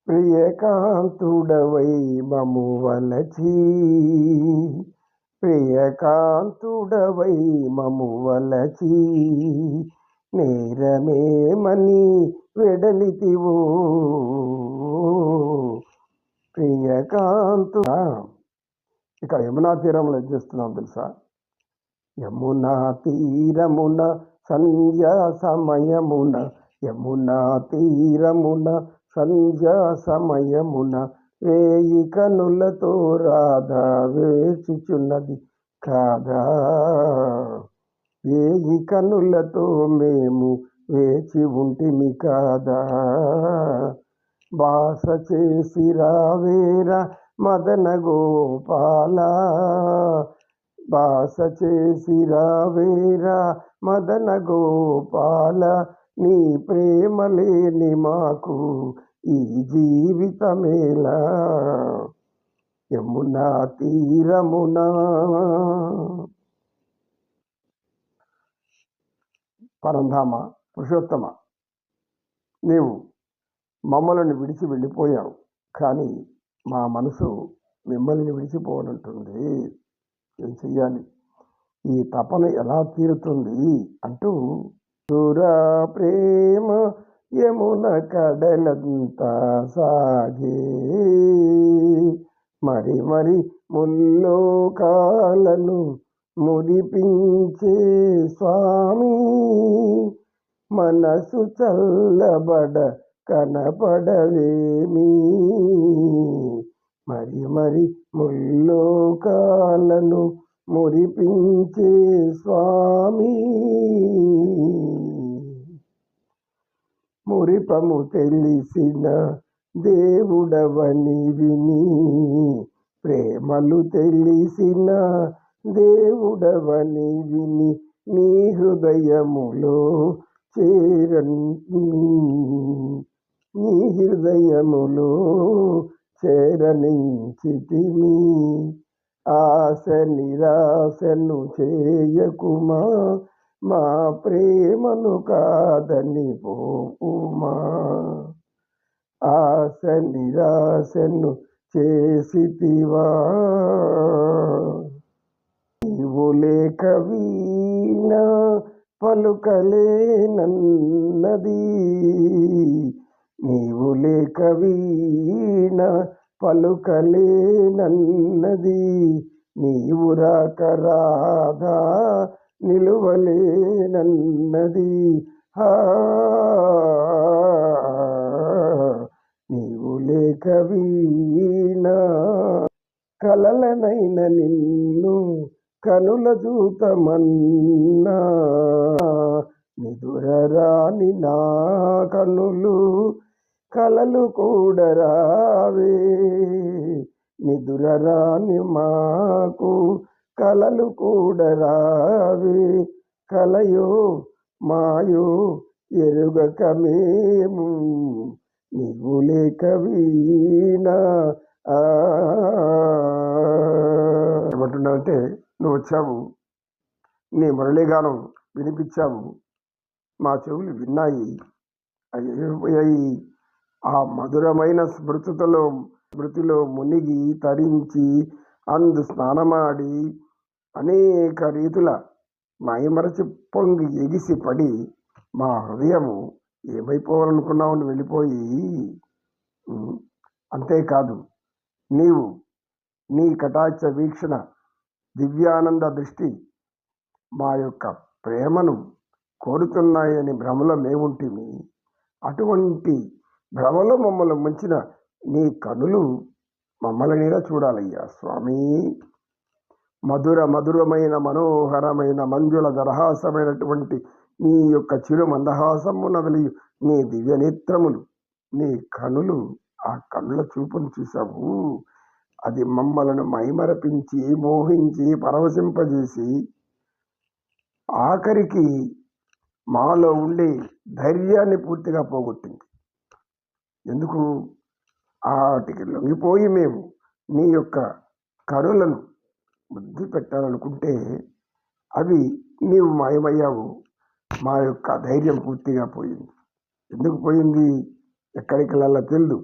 ప్రియకాంతుడవై మము వలచి ప్రియకాంతుడవై మము వలచి నేరమేమని వెడలితివో ప్రియకాంతు. ఇక్కడ యమునా తీరంలో ఏం చేస్తున్నాం తెలుసా? యమునా తీరమున సంధ్యా సమయమున, యమునా తీరమున సంధ్యా సమయమున వేయి కనులతో రాధా వేచుచున్నది కాదా, వేయి కనులతో మేము వేచి ఉంటిమి కాదా. బాస చేసి రావేరా మదన గోపాల, బాస చేసి రావేరా మదన గోపాల, నీ ప్రేమ లేని మాకు ఈ జీవితమేలా. యమునా తీరమున. పరంధామ పురుషోత్తమ, నీవు మమ్మల్ని విడిచి వెళ్ళిపోయావు, కానీ మా మనసు మిమ్మల్ని విడిచిపోనంటుంది. ఏం చెయ్యాలి? ఈ తపన ఎలా తీరుతుంది అంటూ దూరా ప్రేమ యమున కడలంతా సాగే, మరి మరి ముల్లోకాలను మురిపించే స్వామి, మనసు చల్లబడ కనపడవేమి, మరి మరి ముల్లోకాలను మురిపించే స్వామి. మురిపము తెలిసిన దేవుడవని విని, ప్రేమలు తెలిసిన దేవుడవని విని, నీ హృదయములో నీ హృదయములో చేరనించితిమి. ఆశ నిరాశను చేయకుమా, మా ప్రేమను కాదని పోకుమా. ఆశ నిరాశను చేసితివా, నీవు లేక వీణ పలుకలేనన్నది, నీవు లేక వీణ పలుకలేనన్నది, నీవు రాక రాధా నిలువలేనన్నది. నీవు లేక వీణ కలలనైన నిన్ను కనుల చూతమన్నా, నిదురరాని నా కనులు కలలు కూడా రావే, నిదురరాని మాకు కలలు కూడా రావే. కలయో మాయో ఎరుగక మేము, నీవు లేక వీణా. ఏమంటున్నావంటే, నువ్వు వచ్చావు, నీ మురళీగానం వినిపించావు, మా చెవులు విన్నాయి, అయిపోయాయి. ఆ మధురమైన స్మృతిలో మునిగి తరించి అందు స్నానమాడి అనేక రీతుల మైమరచి పొంగి ఎగిసి పడి మా హృదయము ఏమైపోవాలనుకున్నావు వెళ్ళిపోయి. అంతేకాదు, నీవు నీ కటాక్ష వీక్షణ దివ్యానంద దృష్టి మా యొక్క ప్రేమను కోరుతున్నాయని భ్రమలో మేముంటిమి. అటువంటి భ్రమలో మమ్మల్ని ముంచిన నీ కనులు మమ్మల్ని చూడాలయ్యా స్వామి. మధురమైన మనోహరమైన మంజుల దరహాసమైనటువంటి నీ యొక్క చిరు మందహాసమున వెలియు నీ దివ్య నేత్రములు, నీ కనులు, ఆ కనుల చూపును చూసావు. అది మమ్మలను మైమరపించి మోహించి పరవశింపజేసి ఆఖరికి మాలో ఉండే ధైర్యాన్ని పూర్తిగా పోగొట్టింది. ఎందుకు? వాటికి లొంగిపోయి మేము నీ యొక్క కనులను బుద్ధి పెట్టాలనుకుంటే అవి నీవు మాయమయ్యావు. మా యొక్క ధైర్యం పూర్తిగా పోయింది. ఎందుకు పోయింది? ఎక్కడికి వెళ్ళాలో తెలియదు.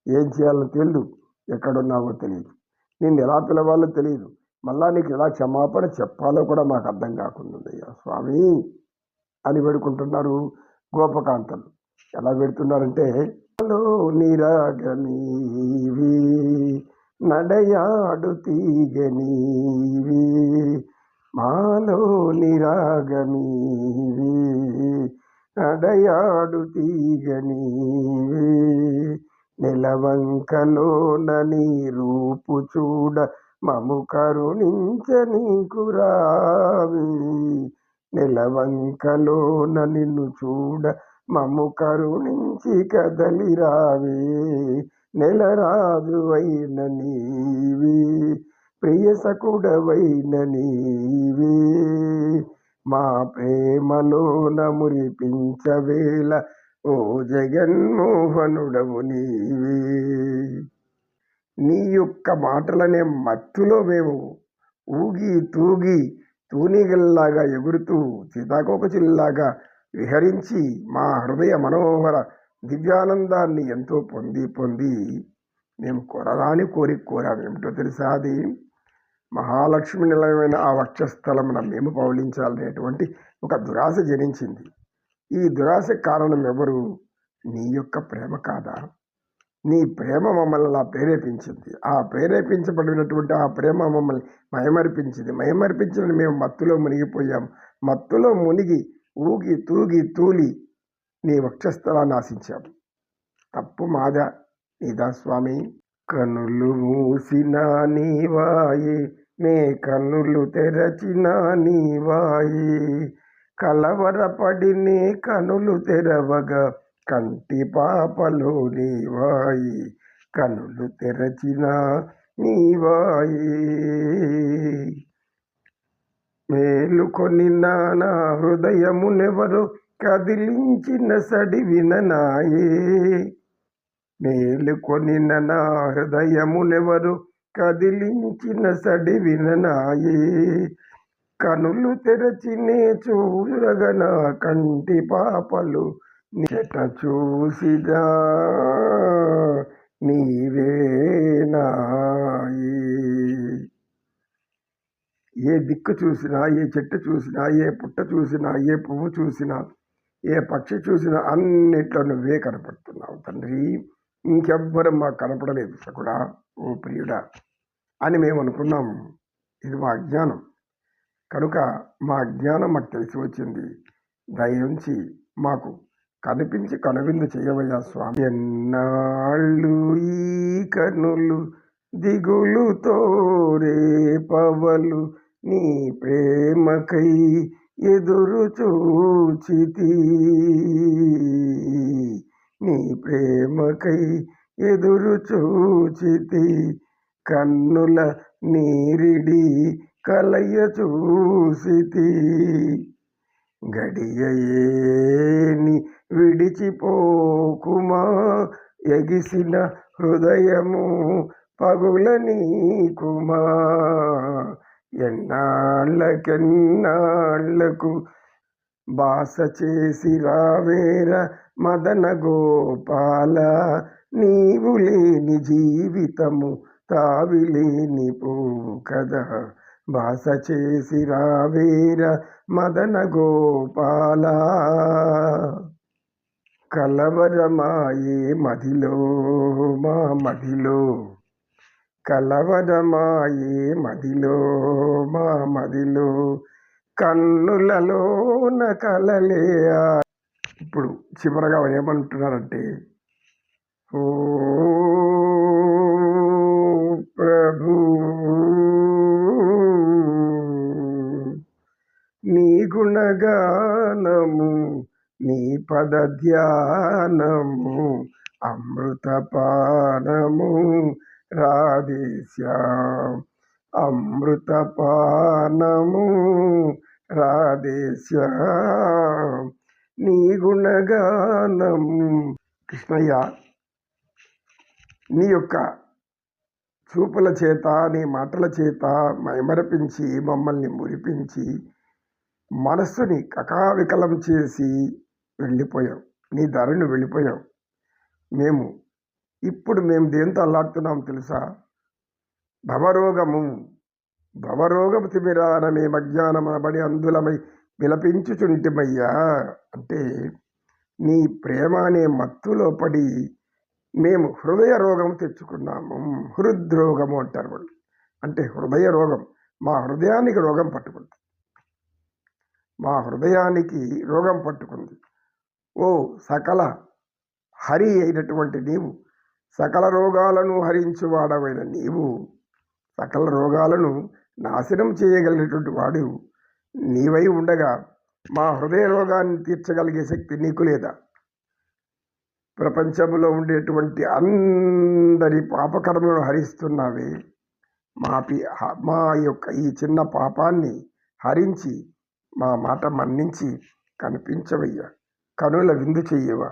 ఏం చేయాలో తెలియదు, ఎక్కడున్నావో తెలియదు, నిన్ను ఎలా పిలవాలో తెలియదు, మళ్ళా నీకు ఎలా క్షమాపణ చెప్పాలో కూడా మాకు అర్థం కాకుందయ్యా స్వామి అని వేడుకుంటున్నారు గోపకాంతలు. ఎలా పెడుతున్నారంటే, నిరాగనీవి నడయాడు తీగనీవి, మాలో నిరాగనీవి నడయాడు తీగనీవి, నెలవంకలోన నీ రూపు చూడ మము కరుణించ నీకు రావి, నెలవంకలోన నిన్ను చూడ మము కరుణించి కదలి రావే, నెలరాజువైన నీవి ప్రియసకుడవైన నీవి, మా ప్రేమలోన మురిపించవేళ ఓ జగన్మోహనుడవు నీవే. నీ యొక్క మాటలనే మత్తులో మేము ఊగి తూగి తూనిగల్లాగా ఎగురుతూ సీతాకోకచిల్లాగా విహరించి మా హృదయ మనోహర దివ్యానందాన్ని ఎంతో పొంది మేము కోరరాని కోరామేమిటో తెలుసా? అది మహాలక్ష్మి నిలయమైన ఆ వక్షస్థలమున మేము పౌలించాలనేటువంటి ఒక దురాశ జనించింది. ఈ దురాశ కారణం ఎవరు? నీ యొక్క ప్రేమ కాదా? నీ ప్రేమ మమ్మల్ని అలా ప్రేరేపించింది. ఆ ప్రేరేపించబడినటువంటి ఆ ప్రేమ మమ్మల్ని మయమర్పించిన మేము మత్తులో మునిగిపోయాం. మత్తులో మునిగి ఊగి తూగి తూలి నీ వక్షస్థలాన్ని ఆశించాము. తప్పు మాదా నీదా స్వామి? కనులు మూసిన నీవాయే, నే కన్నులు తెరచిన నీవాయే, కలవరపడినే కనులు తెరవగా కంటి పాపలో నీవాయి, కనులు తెరచిన నీవాయి, మేలుకొని నా హృదయమునెవరు కదిలించిన సడివిన నాయే, మేలుకొని నా హృదయమునెవరు కదిలించిన సడివిన నాయే, కనులు తెరచినే చూరగన కంటి పాపలు చెట చూసిదా నీవేనాయి. ఏ దిక్కు చూసినా, ఏ చెట్టు చూసినా, ఏ పుట్ట చూసినా, ఏ పువ్వు చూసినా, ఏ పక్షి చూసినా అన్నిట్లో నువ్వే కనపడుతున్నావు తండ్రి. ఇంకెవ్వరం మాకు కనపడలేదు సకుడా, ఓ ప్రియుడా అని మేము అనుకున్నాము. ఇది మా అజ్ఞానం. కనుక మా అజ్ఞానం మాకు తెలిసి వచ్చింది. దయించి మాకు కనిపించి కనువిందు చేయవయ్యా స్వామి. ఎన్నాళ్ళు ఈ కనులు దిగులుతో రేపవలు నీ ప్రేమకై ఎదురు చూచితి, నీ ప్రేమకై ఎదురు చూచితి, కన్నుల నీరిడి కలయ చూసితి, గడియయేని విడిచిపోకుమా, ఎగిసిన హృదయము పగుల నీకుమా, ఎన్నాళ్ళకెన్నాళ్లకు బాస చేసి రావేర మదన గోపాల, నీవు లేని జీవితము తావిలేని పో కదా, బాస చేసి రావేర మదన గోపాల, కలవరమాయే మదిలో మా మదిలో, కలవరమాయే మదిలో మా మదిలో, కన్నులలోన కలలే. ఇప్పుడు చివరగా ఏమంటున్నారంటే, ఓ ప్రభు నీ గుణగానము నీ పద ధ్యానము అమృతపానము రాధేశ్యాం, అమృతపానము రాధేశ్యాం, నీ గుణగానము. కృష్ణయ్య, నీ యొక్క చూపుల చేత నీ మాటల చేత మైమరపించి మమ్మల్ని మురిపించి మనస్సుని కకావికలం చేసి వెళ్ళిపోయాం. నీ దారిని వెళ్ళిపోయాం. మేము ఇప్పుడు మేము దేంతో అల్లాడుతున్నాం తెలుసా? భవరోగము భవరోగము తిమిరానమే మజ్ఞానమనబడి అందులమై విలపించుచుంటిమయ్యా. అంటే నీ ప్రేమ అనే మత్తులో పడి మేము హృదయ రోగం తెచ్చుకున్నాము. హృద్రోగము అంటారు వాళ్ళు. అంటే హృదయ రోగం, మా హృదయానికి రోగం పట్టుకుంది. మా హృదయానికి రోగం పట్టుకుంది. ఓ సకల హరి అయినటువంటి నీవు, సకల రోగాలను హరించువాడవైన నీవు, సకల రోగాలను నాశనం చేయగలిగినటువంటి వాడు నీవై ఉండగా మా హృదయ రోగాన్ని తీర్చగలిగే శక్తి నీకు లేదా? ప్రపంచంలో ఉండేటువంటి అందరి పాపకర్మలను హరిస్తున్నావే, మా యొక్క ఈ చిన్న పాపాన్ని హరించి మా మాట మన్నించి కనిపించవయ్యా, కనుల విందు చెయ్యవా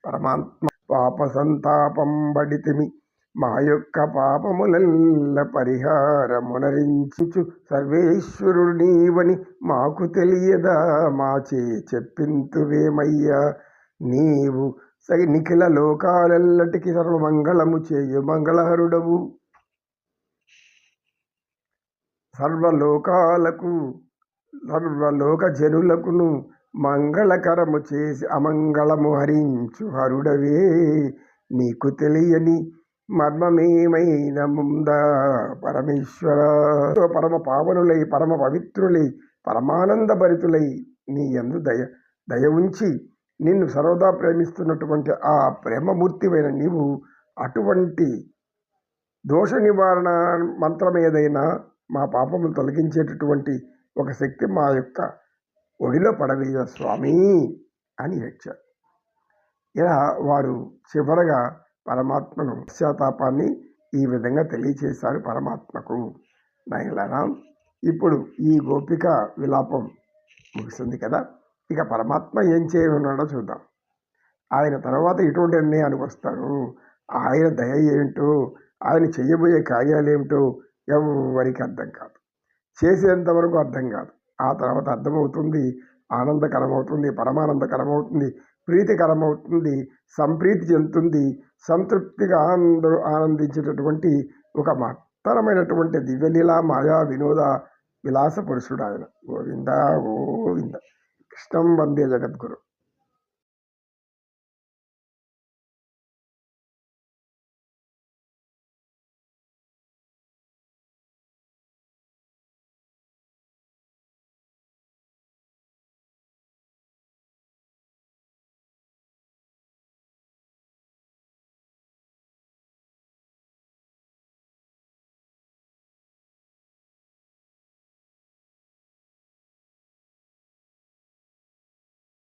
పరమాత్మ. పాప సంతాపం బడితిమి, మా యొక్క పాపములెల్ల పరిహారమునరించు సర్వేశ్వరుడు నీవని మాకు తెలియదా, మాచే చెప్పింతువేమయ్యా. నీవు నిఖిల లోకాలెల్లటికి సర్వమంగళము చేయు మంగళహరుడవు. సర్వలోక జనులకును మంగళకరము చేసి అమంగళము హరించు హరుడవే. నీకు తెలియని మర్మమేమైన ముందా పరమేశ్వర. పరమ పావనులై, పరమ పవిత్రులై, పరమానంద భరితులై నీ యందు దయ ఉంచి నిన్ను సర్వదా ప్రేమిస్తున్నటువంటి ఆ ప్రేమమూర్తివైన నీవు అటువంటి దోష నివారణ మంత్రం ఏదైనా, మా పాపములు తొలగించేటటువంటి ఒక శక్తి మా యొక్క ఒడిలో పడవేయ స్వామి అని ఏడ్చారు. ఇలా వారు చివరగా పరమాత్మను పశ్చాత్తాపాన్ని ఈ విధంగా తెలియచేశారు పరమాత్మకు. నాయనలారా, ఇప్పుడు ఈ గోపిక విలాపం ముగిసింది కదా, ఇక పరమాత్మ ఏం చేయనున్నాడో చూద్దాం. ఆయన తర్వాత ఎటువంటి నిర్ణయానికి వస్తారు, ఆయన దయ ఏమిటో, ఆయన చెయ్యబోయే కార్యాలు ఏమిటో ఎవరికి అర్థం కాదు. చేసేంతవరకు అర్థం కాదు. ఆ తర్వాత అర్థమవుతుంది, ఆనందకరమవుతుంది, పరమానందకరమవుతుంది, ప్రీతికరమవుతుంది, సంప్రీతి చెందుతుంది, సంతృప్తిగా అందరూ ఆనందించేటటువంటి ఒక మహత్తరమైనటువంటి దివ్యలీలా మాయా వినోద విలాస పురుషుడు ఆయన. గోవింద గోవింద. కృష్ణం వందే జగద్గురు.